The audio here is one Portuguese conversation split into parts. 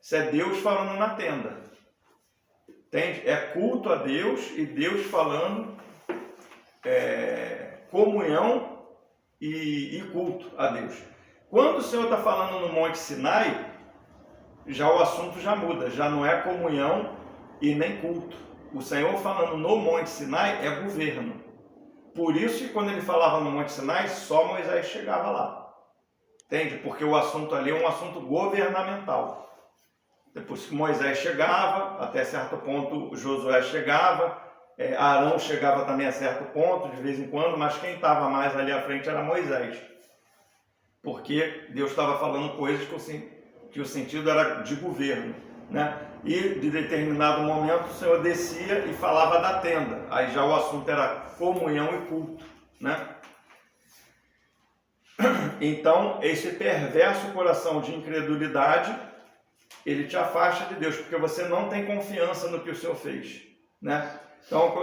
Isso é Deus falando na tenda. Entende? É culto a Deus e Deus falando comunhão e culto a Deus. Quando o Senhor está falando no Monte Sinai, já o assunto já muda, já não é comunhão e nem culto. O Senhor falando no Monte Sinai é governo. Por isso que quando ele falava no Monte Sinai, só Moisés chegava lá. Entende? Porque o assunto ali é um assunto governamental. Depois que Moisés chegava, até certo ponto Josué chegava, Arão chegava também a certo ponto, de vez em quando, mas quem estava mais ali à frente era Moisés. Porque Deus estava falando coisas que o sentido era de governo, né? E de determinado momento o Senhor descia e falava da tenda. Aí já o assunto era comunhão e culto, né? Então, esse perverso coração de incredulidade, ele te afasta de Deus, porque você não tem confiança no que o Senhor fez, né? Então,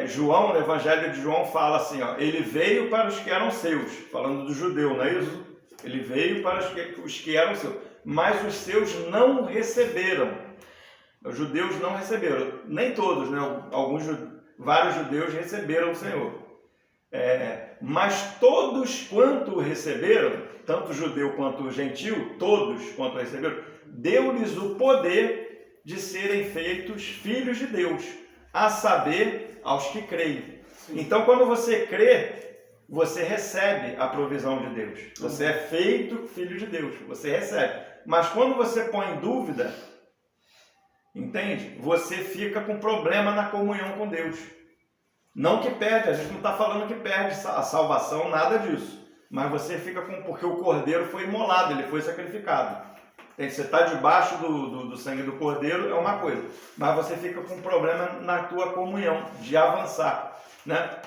João, no Evangelho de João, fala assim, ó, ele veio para os que eram seus, falando do judeu, não é isso? Ele veio para os que eram seus, mas os seus não receberam. Os judeus não receberam, nem todos, né? Vários judeus receberam o Senhor. Mas todos quanto receberam, tanto judeu quanto gentil, todos quanto receberam, deu-lhes o poder de serem feitos filhos de Deus, a saber, aos que creem. Então, quando você crê, você recebe a provisão de Deus. Você é feito filho de Deus, você recebe. Mas quando você põe em dúvida, entende? Você fica com problema na comunhão com Deus. Não que perde, a gente não está falando que perde a salvação, nada disso. Mas você fica porque o cordeiro foi imolado, ele foi sacrificado. Você está debaixo do sangue do cordeiro, é uma coisa. Mas você fica com problema na tua comunhão, de avançar, né?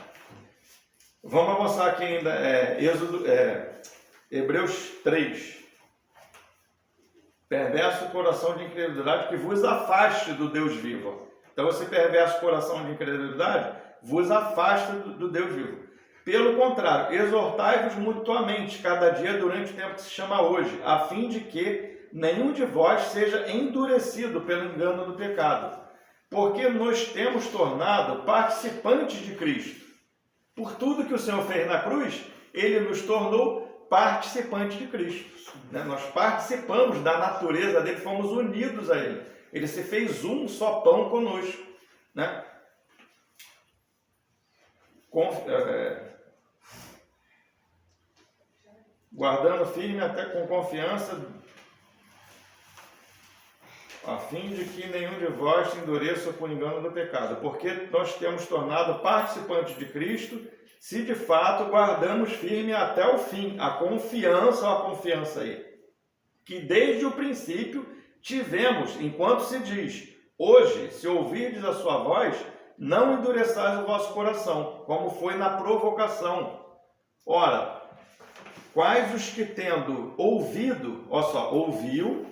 Vamos avançar aqui ainda, Hebreus 3. Perverso coração de incredulidade que vos afaste do Deus vivo. Então, esse perverso coração de incredulidade vos afasta do Deus vivo. Pelo contrário, exortai-vos mutuamente, cada dia durante o tempo que se chama hoje, a fim de que nenhum de vós seja endurecido pelo engano do pecado, porque nos temos tornado participantes de Cristo. Por tudo que o Senhor fez na cruz, Ele nos tornou participantes de Cristo. Né? Nós participamos da natureza dele, fomos unidos a Ele. Ele se fez um só pão conosco. Né? Guardando firme até com confiança, a fim de que nenhum de vós se endureça por engano do pecado, porque nós temos tornado participantes de Cristo, se de fato guardamos firme até o fim a confiança aí, que desde o princípio tivemos, enquanto se diz, hoje, se ouvirdes a sua voz, não endureçais o vosso coração, como foi na provocação. Ora, quais os que tendo ouvido, ouviu,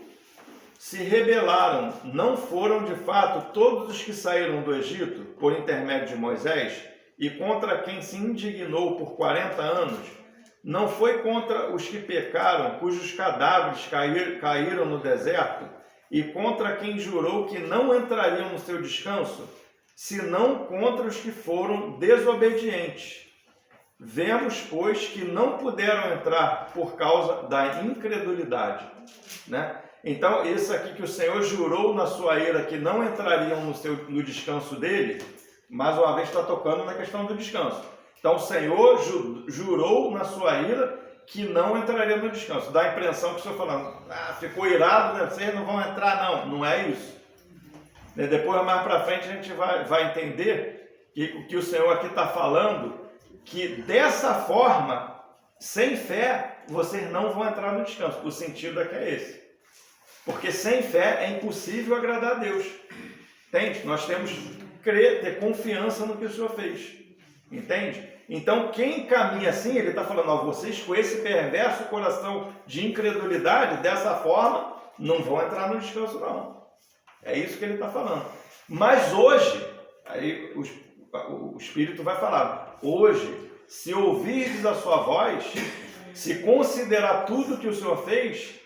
se rebelaram, não foram de fato todos os que saíram do Egito por intermédio de Moisés, e contra quem se indignou por 40 anos, não foi contra os que pecaram, cujos cadáveres caíram no deserto, e contra quem jurou que não entrariam no seu descanso, senão contra os que foram desobedientes. Vemos, pois, que não puderam entrar por causa da incredulidade, né? Então, isso aqui que o Senhor jurou na sua ira que não entrariam no descanso dele, mais uma vez está tocando na questão do descanso. Então, o Senhor jurou na sua ira que não entraria no descanso. Dá a impressão que o Senhor falando, ficou irado, né? Vocês não vão entrar, não. Não é isso. Depois, mais para frente, a gente vai entender que o Senhor aqui está falando que dessa forma, sem fé, vocês não vão entrar no descanso. O sentido aqui é esse. Porque sem fé é impossível agradar a Deus. Entende? Nós temos que crer, ter confiança no que o Senhor fez. Entende? Então, quem caminha assim, ele está falando, vocês com esse perverso coração de incredulidade, dessa forma, não vão entrar no descanso, não. É isso que ele está falando. Mas hoje, aí o Espírito vai falar, hoje, se ouvirdes a sua voz, se considerar tudo que o Senhor fez,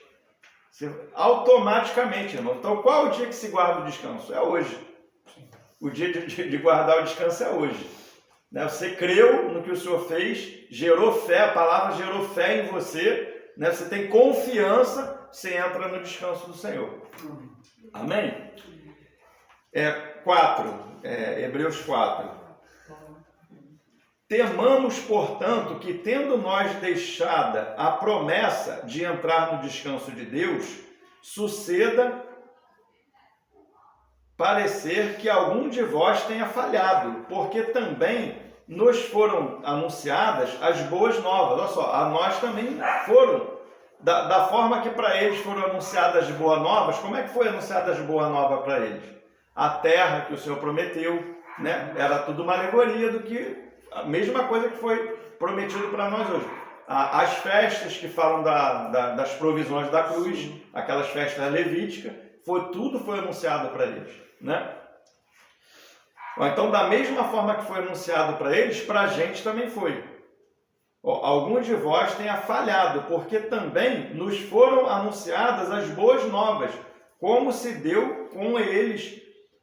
Automaticamente, irmão. Então, qual é o dia que se guarda o descanso? É hoje. O dia de guardar o descanso é hoje. Né? Você creu no que o Senhor fez, gerou fé, a palavra gerou fé em você, né? Você tem confiança, você entra no descanso do Senhor. Amém? 4, Hebreus 4. Temamos, portanto, que tendo nós deixada a promessa de entrar no descanso de Deus, suceda parecer que algum de vós tenha falhado, porque também nos foram anunciadas as boas novas. Olha só, a nós também foram. Da forma que para eles foram anunciadas as boas novas, como é que foi anunciada as boas novas para eles? A terra que o Senhor prometeu, né? Era tudo uma alegoria do que a mesma coisa que foi prometido para nós hoje. As festas que falam das provisões da cruz, aquelas festas levíticas, tudo foi anunciado para eles, né? Então, da mesma forma que foi anunciado para eles, para a gente também foi. Alguns de vós tenha falhado, porque também nos foram anunciadas as boas novas, como se deu com eles.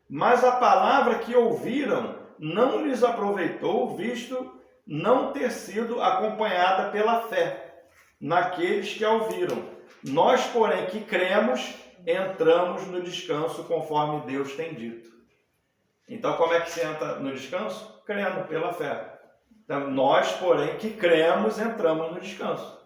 Mas a palavra que ouviram não lhes aproveitou, visto não ter sido acompanhada pela fé naqueles que a ouviram. Nós, porém, que cremos, entramos no descanso conforme Deus tem dito. Então, como é que se entra no descanso? Crendo pela fé. Então, nós, porém, que cremos, entramos no descanso.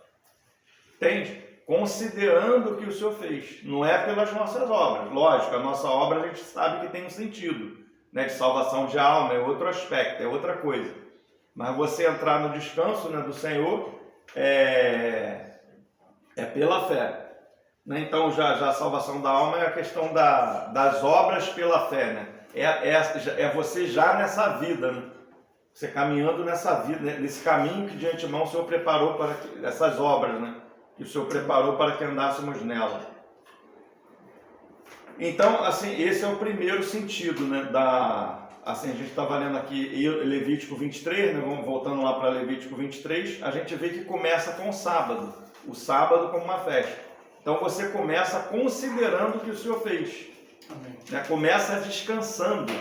Entende? Considerando o que o Senhor fez. Não é pelas nossas obras. Lógico, a nossa obra a gente sabe que tem um sentido, né, de salvação de alma, é outro aspecto, é outra coisa. Mas você entrar no descanso, né, do Senhor é pela fé. Né? Então, já a salvação da alma é a questão das obras pela fé. Né? É você já nessa vida, né? Você caminhando nessa vida, né? Nesse caminho que de antemão o Senhor preparou para essas obras, né? Que o Senhor preparou para que andássemos nela. Então, assim, esse é o primeiro sentido, né? Assim, a gente está lendo aqui Levítico 23, né? Vamos voltando lá para Levítico 23, a gente vê que começa com o sábado como uma festa. Então você começa considerando o que o Senhor fez. Né? Começa descansando,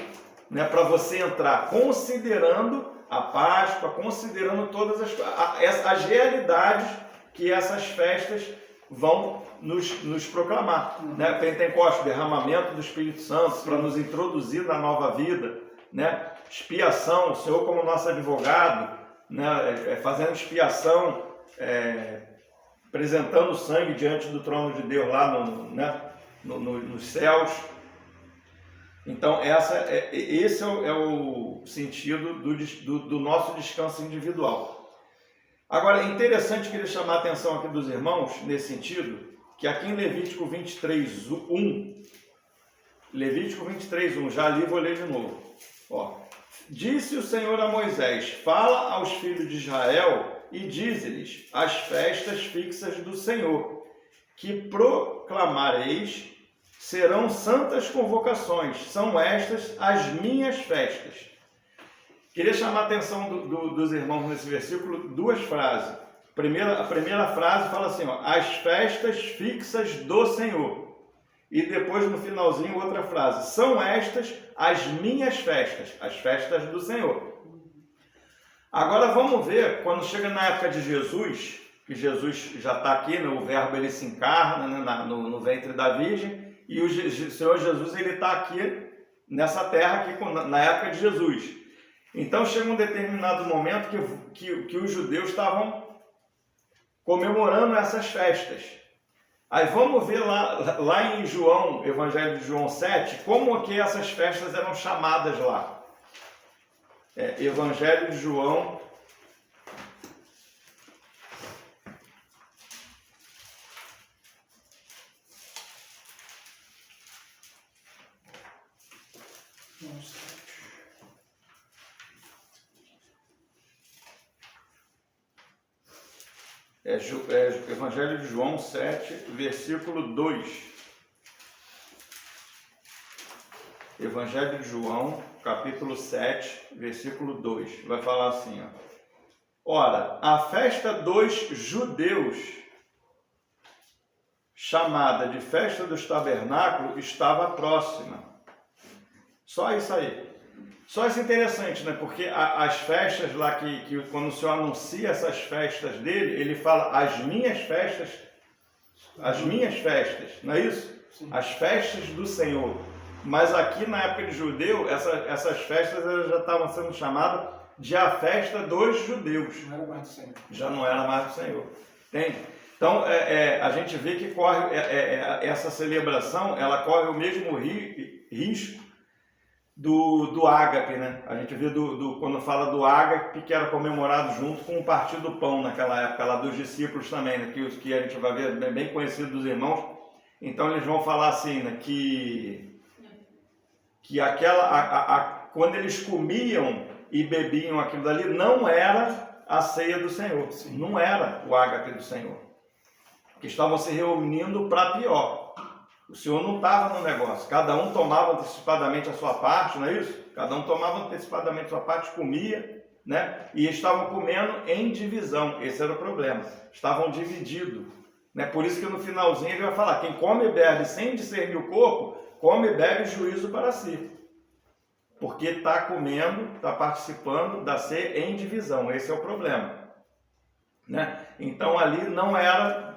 né? Para você entrar considerando a Páscoa, considerando todas as realidades que essas festas vão nos proclamar. Né? Pentecoste, derramamento do Espírito Santo para nos introduzir na nova vida. Né? Expiação, o Senhor como nosso advogado, né? Fazendo expiação, apresentando o sangue diante do trono de Deus lá nos céus. Então, esse é o sentido do nosso descanso individual. Agora, é interessante, queria chamar a atenção aqui dos irmãos, nesse sentido, que aqui em Levítico 23:1, já li, vou ler de novo. Disse o Senhor a Moisés, fala aos filhos de Israel e dize-lhes as festas fixas do Senhor, que proclamareis, serão santas convocações, são estas as minhas festas. Queria chamar a atenção dos irmãos nesse versículo, duas frases. A primeira frase fala assim, as festas fixas do Senhor. E depois, no finalzinho, outra frase, são estas as minhas festas, as festas do Senhor. Agora vamos ver, quando chega na época de Jesus, que Jesus já está aqui, né, o verbo ele se encarna, né, no ventre da Virgem, e o Senhor Jesus ele está aqui nessa terra aqui, na época de Jesus. Então chega um determinado momento que os judeus estavam comemorando essas festas. Aí vamos ver lá em João, Evangelho de João 7, como que essas festas eram chamadas lá. Evangelho de João. Evangelho de João 7, versículo 2. Evangelho de João, capítulo 7, versículo 2. Vai falar assim, Ora, a festa dos judeus chamada de festa dos tabernáculos estava próxima. Só isso aí. Só isso é interessante, né? Porque as festas lá, que quando o Senhor anuncia essas festas dele, ele fala as minhas festas, não é isso? Sim. As festas do Senhor. Mas aqui na época de judeu, essas festas elas já estavam sendo chamadas de a festa dos judeus. Não era mais do Senhor. Já não era mais do Senhor. Entende? Então, a gente vê que corre essa celebração, ela corre o mesmo risco do ágape, né? A gente vê quando fala do ágape, que era comemorado junto com o partir do pão naquela época, lá dos discípulos também, né? Que a gente vai ver bem conhecido dos irmãos. Então eles vão falar assim, né? Que quando eles comiam e bebiam aquilo dali, não era a ceia do Senhor. Sim. Não era o ágape do Senhor. Que estavam se reunindo para pior. O Senhor não estava no negócio. Cada um tomava antecipadamente a sua parte, não é isso? Cada um tomava antecipadamente a sua parte, comia, né? E estavam comendo em divisão. Esse era o problema. Estavam divididos. Né? Por isso que no finalzinho ele vai falar, quem come e bebe sem discernir o corpo, come e bebe juízo para si. Porque está comendo, está participando da ceia em divisão. Esse é o problema. Né? Então ali não era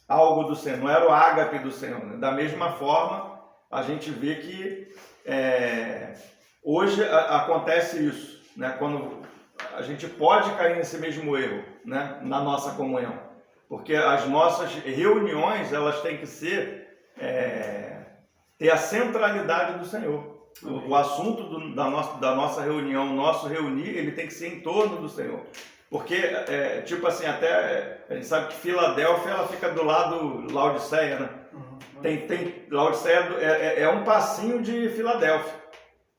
algo do Senhor, não era o ágape do Senhor. Né? Da mesma forma, a gente vê que hoje acontece isso, né? Quando a gente pode cair nesse mesmo erro, né? Na nossa comunhão, porque as nossas reuniões elas têm que ser ter a centralidade do Senhor. O assunto da nossa reunião, o nosso reunir, ele tem que ser em torno do Senhor. Porque, tipo assim, até a gente sabe que Filadélfia ela fica do lado Laodiceia, né? Tem Laodiceia é um passinho de Filadélfia.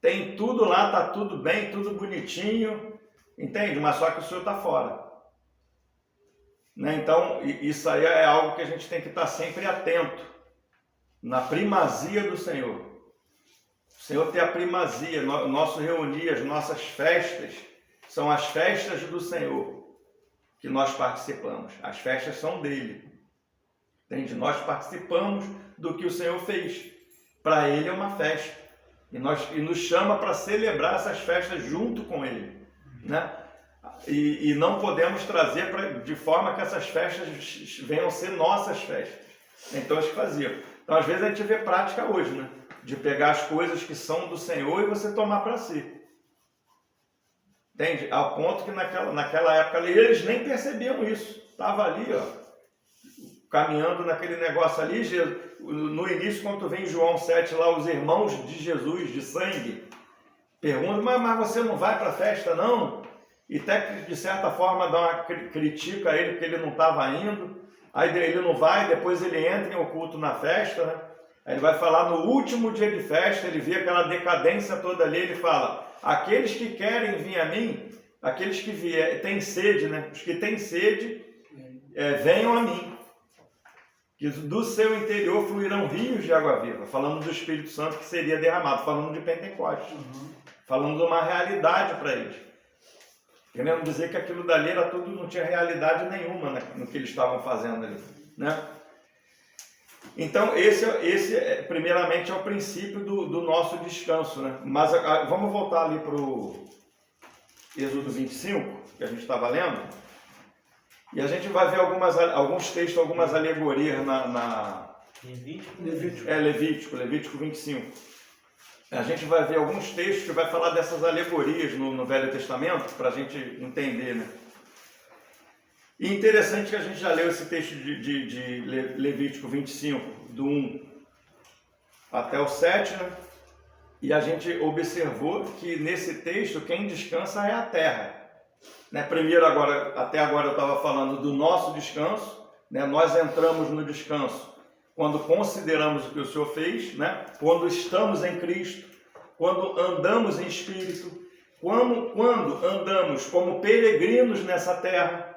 Tem tudo lá, tá tudo bem, tudo bonitinho, entende? Mas só que o Senhor está fora. Né? Então, isso aí é algo que a gente tem que estar sempre atento, na primazia do Senhor. O Senhor tem a primazia, nosso reunir, as nossas festas, são as festas do Senhor que nós participamos. As festas são dele. Entende? Nós participamos do que o Senhor fez. Para ele é uma festa. E nos chama para celebrar essas festas junto com ele. Né? E não podemos trazer de forma que essas festas venham ser nossas festas. Então eles faziam. Então às vezes a gente vê prática hoje, né? De pegar as coisas que são do Senhor e você tomar para si. Entende? Ao ponto que naquela época ali, eles nem percebiam isso. Estava ali, ó, caminhando naquele negócio ali. No início, quando tu vem em João 7, lá os irmãos de Jesus, de sangue, perguntam, mas você não vai para a festa, não? E até que, de certa forma, dá uma critica a ele, porque ele não estava indo. Aí ele não vai, depois ele entra em oculto na festa, né? Aí ele vai falar no último dia de festa, ele vê aquela decadência toda ali, ele fala, aqueles que querem vir a mim, aqueles que têm sede, né? Os que têm sede, venham a mim, que do seu interior fluirão rios de água viva, falando do Espírito Santo que seria derramado, falando de Pentecostes, falando de uma realidade para eles. Querendo dizer que aquilo dali era tudo, não tinha realidade nenhuma, né, no que eles estavam fazendo ali, né? Então, esse primeiramente é o princípio do nosso descanso, né? Mas vamos voltar ali para o Êxodo 25, que a gente estava lendo, e a gente vai ver alguns textos, algumas alegorias Levítico 25. A gente vai ver alguns textos que vai falar dessas alegorias no Velho Testamento, para a gente entender, né? E interessante que a gente já leu esse texto de Levítico 25, do 1 até o 7, né? E a gente observou que nesse texto quem descansa é a terra. Né? Primeiro, até agora eu estava falando do nosso descanso, né? Nós entramos no descanso quando consideramos o que o Senhor fez, né? Quando estamos em Cristo, quando andamos em Espírito, quando andamos como peregrinos nessa terra,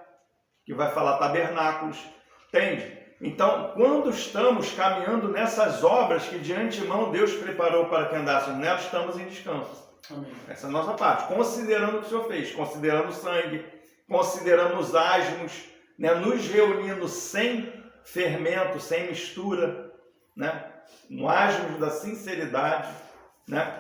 que vai falar tabernáculos, entende? Então, quando estamos caminhando nessas obras que de antemão Deus preparou para que andássemos nelas, estamos em descanso. Amém. Essa é a nossa parte, considerando o que o Senhor fez, considerando o sangue, considerando os asmos, né, nos reunindo sem fermento, sem mistura, né, no asmos da sinceridade, né,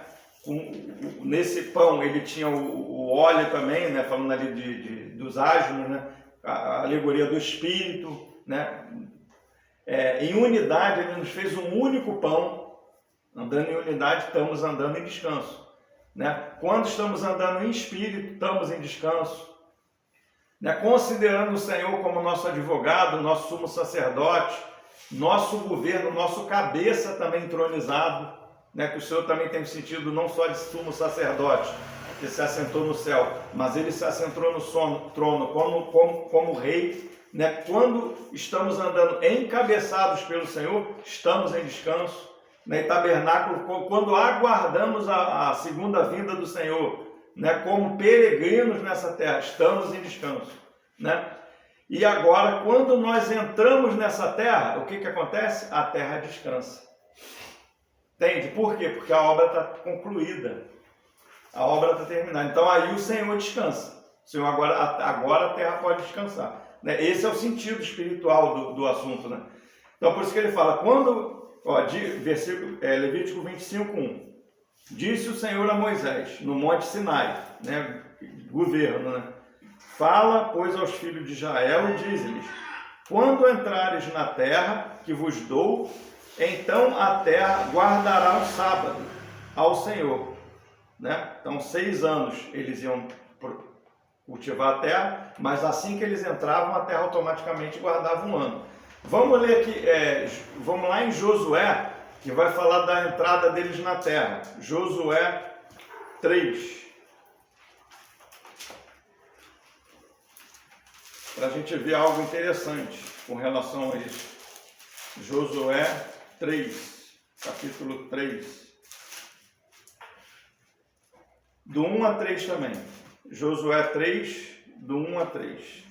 nesse pão ele tinha o óleo também, né, falando ali dos asmos, né, a alegoria do Espírito, né, em unidade ele nos fez um único pão, andando em unidade estamos andando em descanso, né, quando estamos andando em Espírito estamos em descanso, né, considerando o Senhor como nosso advogado, nosso sumo sacerdote, nosso governo, nosso cabeça também entronizado, né, que o Senhor também tem sentido não só de sumo sacerdote, que se assentou no céu, mas ele se assentou no trono como rei, né, quando estamos andando encabeçados pelo Senhor, estamos em descanso, né, em tabernáculo, quando aguardamos a segunda vinda do Senhor, né, como peregrinos nessa terra, estamos em descanso, né? E agora, quando nós entramos nessa terra, o que acontece? A terra descansa. Entende? Por quê? Porque a obra está concluída, a obra está terminada. Então aí o Senhor descansa. O Senhor agora a terra pode descansar, né? Esse é o sentido espiritual do assunto, né? Então por isso que ele fala, Levítico 25:1. Disse o Senhor a Moisés, no Monte Sinai, né, governo, né? Fala, pois, aos filhos de Israel e diz-lhes, quando entrares na terra que vos dou, então a terra guardará o sábado ao Senhor, né? Então 6 anos eles iam cultivar a terra, mas assim que eles entravam, a terra automaticamente guardava um ano. Vamos ler aqui, vamos lá em Josué, que vai falar da entrada deles na terra. Josué 3. Para a gente ver algo interessante com relação a isso. Josué 3, capítulo 3. Do 1 a 3 também. Josué 3, do 1 a 3.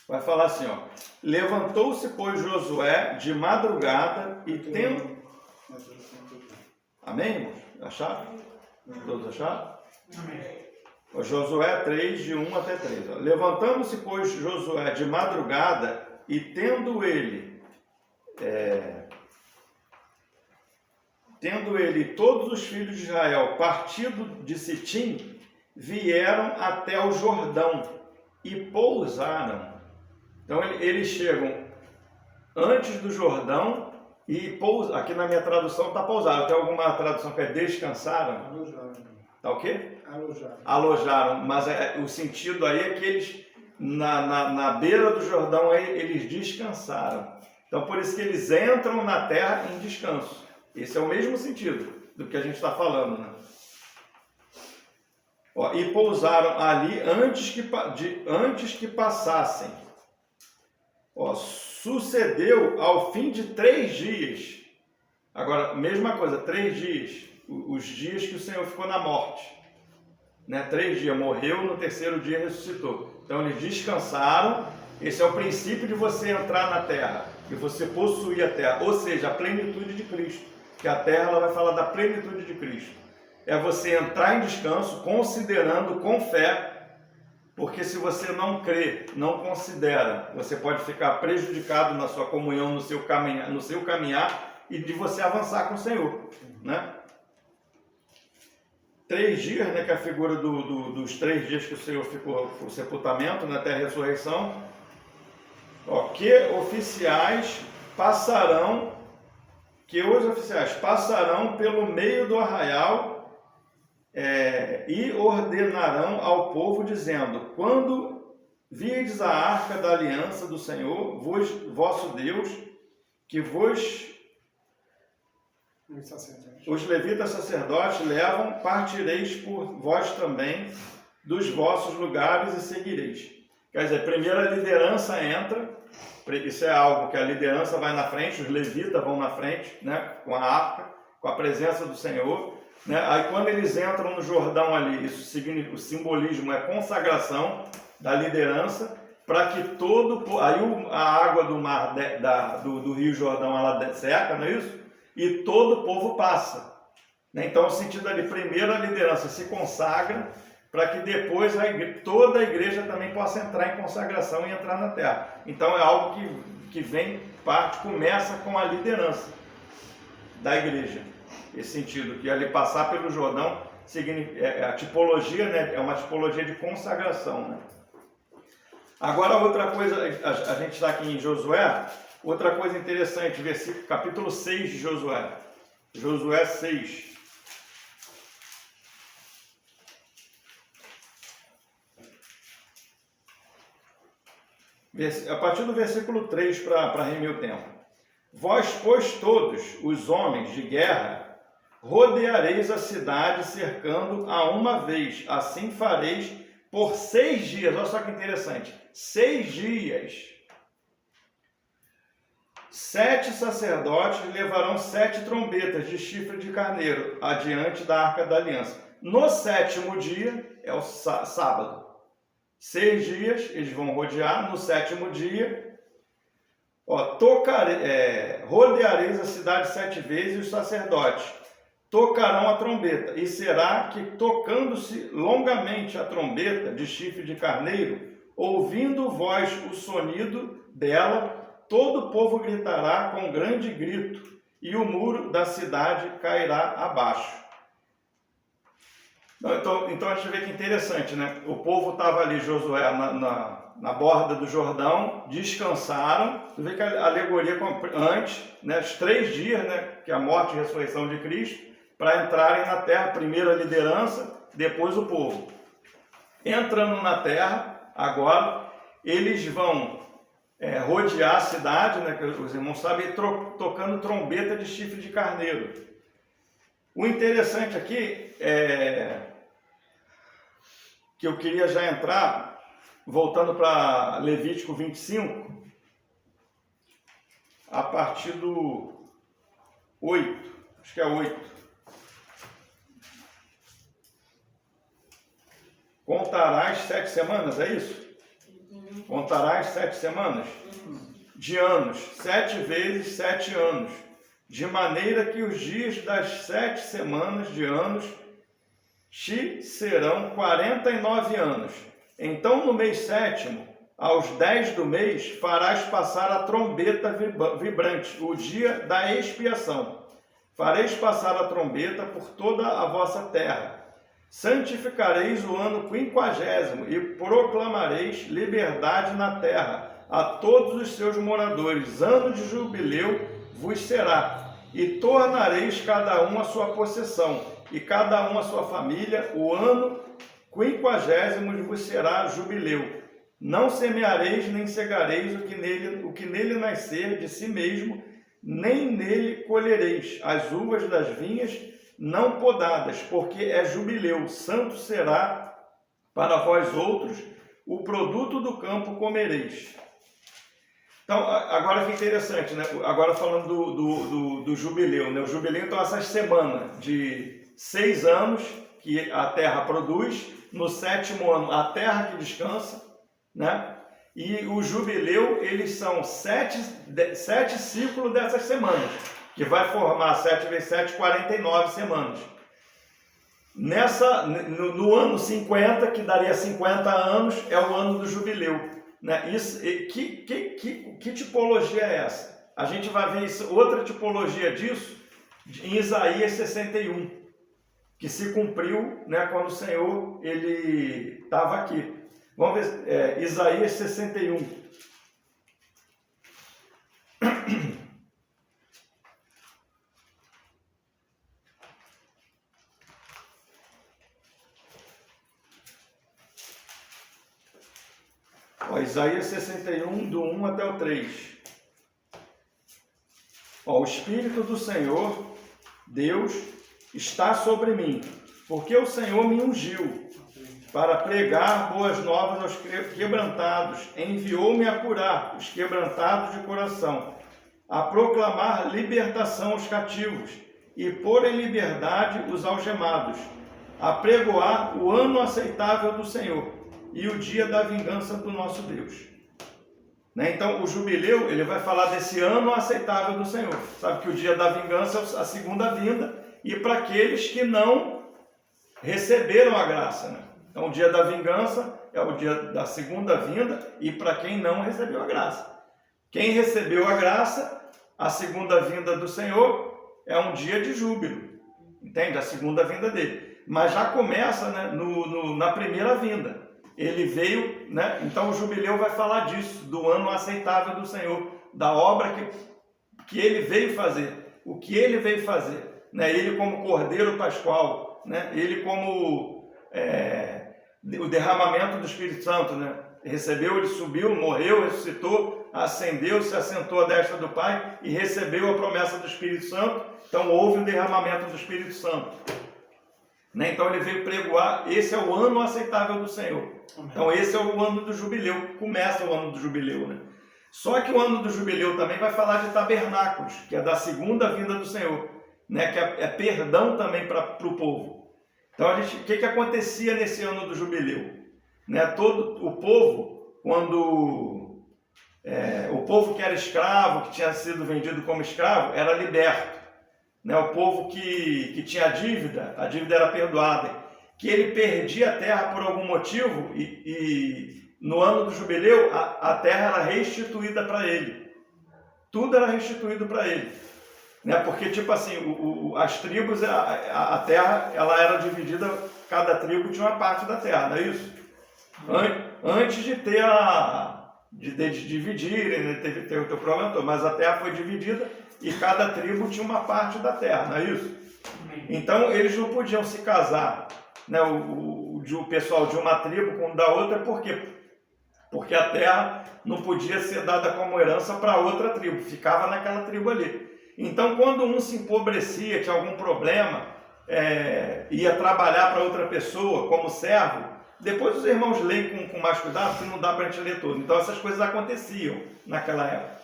Vai falar assim, ó. Levantou-se, pois, Josué de madrugada e tendo... Amém, irmãos? Acharam? Todos acharam? Amém. Josué 3, de 1 até 3. Levantando-se, pois, Josué de madrugada e tendo ele todos os filhos de Israel partido de Sitim, vieram até o Jordão e pousaram. Então eles chegam antes do Jordão e pousam. Aqui na minha tradução está pousaram. Tem alguma tradução que é descansaram? Alojaram. Tá o quê? Alojaram. Alojaram. Mas o sentido aí é que eles, na beira do Jordão, aí, eles descansaram. Então por isso que eles entram na terra em descanso. Esse é o mesmo sentido do que a gente está falando, né? E pousaram ali antes que passassem. Sucedeu ao fim de 3 dias. Agora, mesma coisa, 3 dias. Os dias que o Senhor ficou na morte. Né? 3 dias. Morreu, no 3º dia ressuscitou. Então eles descansaram. Esse é o princípio de você entrar na terra. De você possuir a terra. Ou seja, a plenitude de Cristo. Que a terra ela vai falar da plenitude de Cristo. É você entrar em descanso considerando com fé. Porque se você não crê, não considera, você pode ficar prejudicado na sua comunhão, no seu caminhar e de você avançar com o Senhor, né? 3 dias, né, que é a figura dos 3 dias que o Senhor ficou o sepultamento, né, até a ressurreição. Que os oficiais passarão pelo meio do arraial e ordenarão ao povo, dizendo, quando virdes a arca da aliança do Senhor, vosso Deus, que os levitas sacerdotes levam, partireis por vós também dos vossos lugares e seguireis. Quer dizer, primeiro a liderança entra, isso é algo que a liderança vai na frente, os levitas vão na frente, né, com a arca, com a presença do Senhor. Né? Aí quando eles entram no Jordão ali, o simbolismo é consagração da liderança, para que aí a água do mar, do Rio Jordão, ela seca, não é isso? E todo o povo passa. Né? Então o sentido ali, primeiro a liderança se consagra, para que depois toda a igreja também possa entrar em consagração e entrar na terra. Então é algo que começa com a liderança da igreja. Esse sentido, que ali passar pelo Jordão, a tipologia, né, é uma tipologia de consagração. Né? Agora outra coisa, a gente está aqui em Josué, outra coisa interessante, capítulo 6 de Josué. Josué 6. A partir do versículo 3, para remir o tempo. Vós, pois, todos os homens de guerra, rodeareis a cidade cercando a uma vez. Assim fareis por 6 dias. Olha só que interessante. 6 dias. 7 sacerdotes levarão 7 trombetas de chifre de carneiro adiante da Arca da Aliança. No 7º dia, é o sábado. 6 dias, eles vão rodear. No 7º dia, rodeareis a cidade 7 vezes, e os sacerdotes tocarão a trombeta. E será que, tocando-se longamente a trombeta de chifre de carneiro, ouvindo vós o sonido dela, todo o povo gritará com grande grito, e o muro da cidade cairá abaixo. Então a gente vê que interessante, né? O povo estava ali, Josué, na borda do Jordão, descansaram. Você vê que a alegoria antes, né, os 3 dias, né, que é a morte e a ressurreição de Cristo, para entrarem na terra, primeiro a liderança, depois o povo. Entrando na terra, agora, eles vão rodear a cidade, né, que os irmãos sabem, tocando trombeta de chifre de carneiro. O interessante aqui que eu queria já entrar, voltando para Levítico 25, a partir do 8, acho que é 8. Contarás 7 semanas, é isso? Contarás 7 semanas de anos, 7 vezes 7 anos, de maneira que os dias das 7 semanas de anos te serão 49 anos. Então, no mês 7º, aos 10 do mês, farás passar a trombeta vibrante, o dia da expiação. Fareis passar a trombeta por toda a vossa terra. Santificareis o ano 50º e proclamareis liberdade na terra a todos os seus moradores. Ano de jubileu vos será, e tornareis cada um a sua possessão, e cada um a sua família. O ano 50º vos será jubileu. Não semeareis nem cegareis o que nele nascer de si mesmo, nem nele colhereis as uvas das vinhas não podadas, porque é jubileu. Santo será para vós outros, o produto do campo comereis. Então, agora fica interessante, né? Agora falando do jubileu, né? O jubileu, então, essas semanas de 6 anos que a terra produz, no 7º ano a terra que descansa, né? E o jubileu, eles são 7 ciclos dessas semanas, que vai formar 7 vezes 7, 49 semanas. No ano 50, que daria 50 anos, é o ano do jubileu. Né? Que tipologia é essa? A gente vai ver outra tipologia disso em Isaías 61, que se cumpriu, né, quando o Senhor estava aqui. Vamos ver, Isaías 61. Isaías 61, do 1 até o 3. O Espírito do Senhor, Deus, está sobre mim, porque o Senhor me ungiu para pregar boas novas aos quebrantados. Enviou-me a curar os quebrantados de coração, a proclamar libertação aos cativos e pôr em liberdade os algemados, a pregoar o ano aceitável do Senhor e o dia da vingança do nosso Deus. Né? Então, o jubileu, ele vai falar desse ano aceitável do Senhor. Sabe que o dia da vingança é a segunda vinda, e para aqueles que não receberam a graça, né? Então, o dia da vingança é o dia da segunda vinda e para quem não recebeu a graça. Quem recebeu a graça, a segunda vinda do Senhor é um dia de júbilo, entende? A segunda vinda dele. Mas já começa, né, na primeira vinda. Ele veio, né? Então o jubileu vai falar disso, do ano aceitável do Senhor, da obra que ele veio fazer, o que ele veio fazer, né? Ele como Cordeiro Pascual, né? Ele como o derramamento do Espírito Santo, né? Recebeu, ele subiu, morreu, ressuscitou, ascendeu, se assentou à destra do Pai e recebeu a promessa do Espírito Santo. Então houve o derramamento do Espírito Santo, né? Então ele veio pregoar, esse é o ano aceitável do Senhor. Então esse é o ano do jubileu, começa o ano do jubileu, né? Só que o ano do jubileu também vai falar de tabernáculos, que é da segunda vinda do Senhor, né? Que é perdão também para o povo. Então o que acontecia nesse ano do jubileu? Né? Todo o povo, quando o povo que era escravo, que tinha sido vendido como escravo, era liberto. Né? O povo que tinha a dívida era perdoada. Que ele perdia a terra por algum motivo e no ano do jubileu a terra era restituída para ele. Tudo era restituído para ele. Né? Porque, tipo assim, as tribos, a terra, ela era dividida, cada tribo tinha uma parte da terra, não é isso? Antes de ter de dividirem, né? Teve o teu problema todo, mas a terra foi dividida e cada tribo tinha uma parte da terra, não é isso? Então eles não podiam se casar, né? O pessoal de uma tribo com o da outra, por quê? Porque a terra não podia ser dada como herança para outra tribo, ficava naquela tribo ali. Então quando um se empobrecia, tinha algum problema, ia trabalhar para outra pessoa como servo, depois os irmãos leem com mais cuidado, porque não dá para a gente ler tudo. Então essas coisas aconteciam naquela época.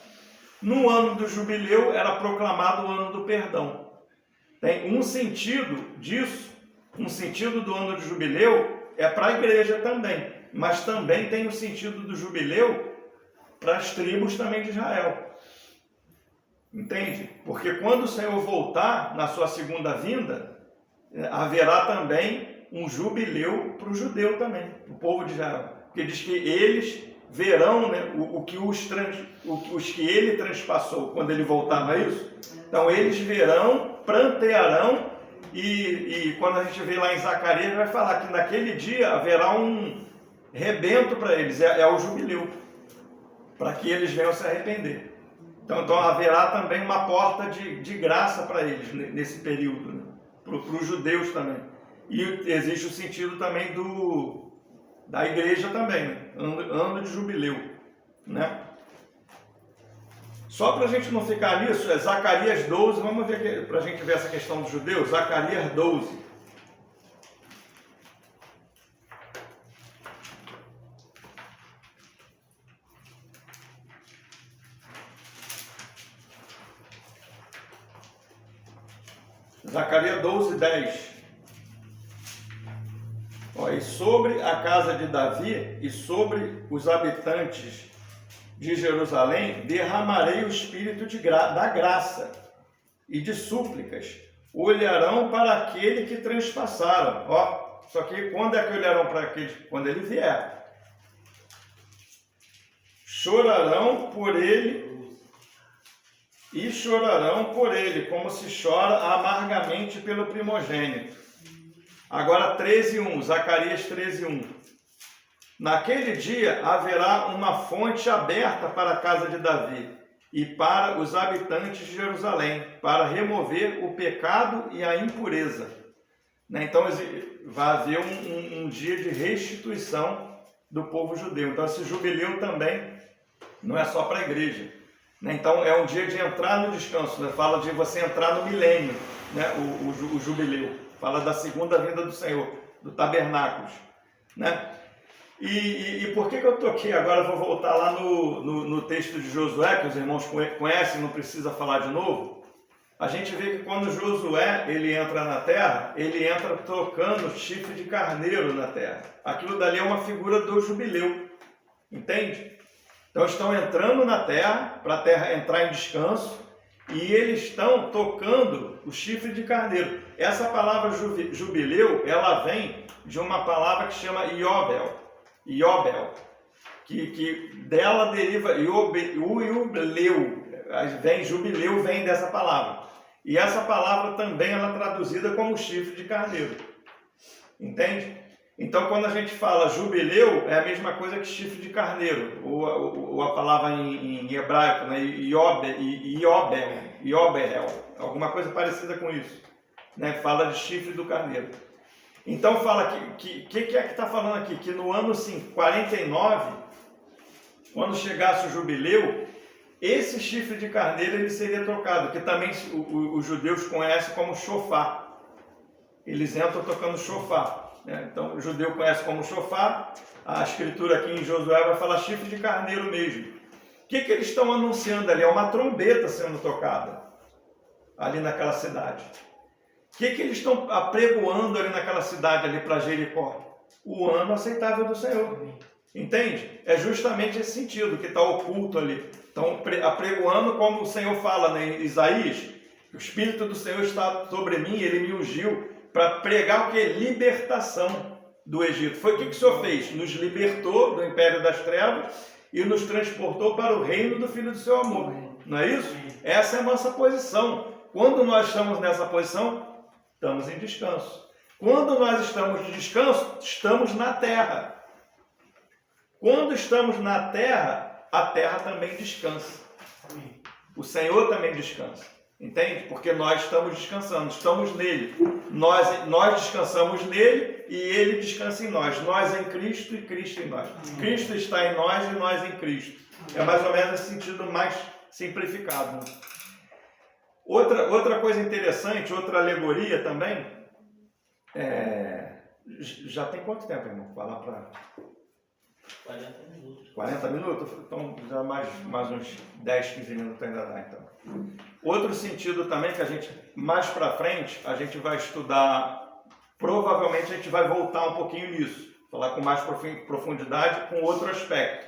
No ano do jubileu era proclamado o ano do perdão. Tem um sentido disso, um sentido do ano de jubileu é para a igreja também, mas também tem o sentido do jubileu para as tribos também de Israel. Entende? Porque quando o Senhor voltar na sua segunda vinda, haverá também um jubileu para o judeu também, para o povo de Israel. Porque diz que eles verão, né, os que ele transpassou quando ele voltar, não é isso? Então eles verão, prantearão, e quando a gente vê lá em Zacarias, vai falar que naquele dia haverá um rebento para eles, é o jubileu, para que eles venham se arrepender. Então haverá também uma porta de graça para eles nesse período, né? Para os judeus também. E existe o sentido também da igreja também, né? Ano de jubileu, né? Só para a gente não ficar nisso, é Zacarias 12, vamos ver para a gente ver essa questão dos judeus, Zacarias 12. Zacarias 12, 10. E sobre a casa de Davi e sobre os habitantes de Jerusalém derramarei o espírito da graça e de súplicas. Olharão para aquele que transpassaram. Só que quando é que olharão para aquele? Quando ele vier. Chorarão por ele e chorarão por ele, como se chora amargamente pelo primogênito. Agora 13:1, Zacarias 13:1. Naquele dia haverá uma fonte aberta para a casa de Davi e para os habitantes de Jerusalém, para remover o pecado e a impureza. Então vai haver um dia de restituição do povo judeu. Então esse jubileu também não é só para a igreja. Então é um dia de entrar no descanso, né? Fala de você entrar no milênio, né? O jubileu. Fala da segunda vinda do Senhor, do tabernáculos, né? E por que eu estou aqui agora? Vou voltar lá no texto de Josué, que os irmãos conhecem, não precisa falar de novo. A gente vê que quando Josué ele entra na terra, ele entra tocando chifre de carneiro na terra. Aquilo dali é uma figura do jubileu, entende? Então estão entrando na terra, para a terra entrar em descanso, e eles estão tocando o chifre de carneiro. Essa palavra jubileu, ela vem de uma palavra que chama Iobel, que dela deriva jubileu, jubileu vem dessa palavra. E essa palavra também ela é traduzida como chifre de carneiro. Entende? Então, quando a gente fala jubileu, é a mesma coisa que chifre de carneiro, ou a palavra em hebraico, né? Iobel, alguma coisa parecida com isso, né? Fala de chifre do carneiro. Então, fala que é que está falando aqui? Que no ano 49, quando chegasse o jubileu, esse chifre de carneiro ele seria trocado, que também os judeus conhecem como shofar. Eles entram tocando shofar. Então, o judeu conhece como shofar, a escritura aqui em Josué vai falar chifre de carneiro mesmo. O que eles estão anunciando ali? É uma trombeta sendo tocada ali naquela cidade. O que eles estão apregoando ali naquela cidade, ali para Jericó? O ano aceitável do Senhor. Entende? É justamente esse sentido que está oculto ali. Estão apregoando como o Senhor fala em Isaías, o Espírito do Senhor está sobre mim, Ele me ungiu para pregar o que? Libertação do Egito. Foi o que o Senhor fez? Nos libertou do império das trevas e nos transportou para o reino do Filho do seu amor. Não é isso? Essa é a nossa posição. Quando nós estamos nessa posição, estamos em descanso. Quando nós estamos de descanso, estamos na terra. Quando estamos na terra, a terra também descansa. O Senhor também descansa. Entende? Porque nós estamos descansando, estamos nele. Nós descansamos nele e ele descansa em nós. Nós em Cristo e Cristo em nós. Cristo está em nós e nós em Cristo. É mais ou menos esse sentido mais simplificado. Outra coisa interessante, outra alegoria também. Já tem quanto tempo, irmão? Falar para 40 minutos. 40 minutos? Então, já mais uns 10, 15 minutos ainda dá, então. Outro sentido também que a gente, mais para frente, a gente vai estudar, provavelmente a gente vai voltar um pouquinho nisso, falar com mais profundidade, com outro aspecto.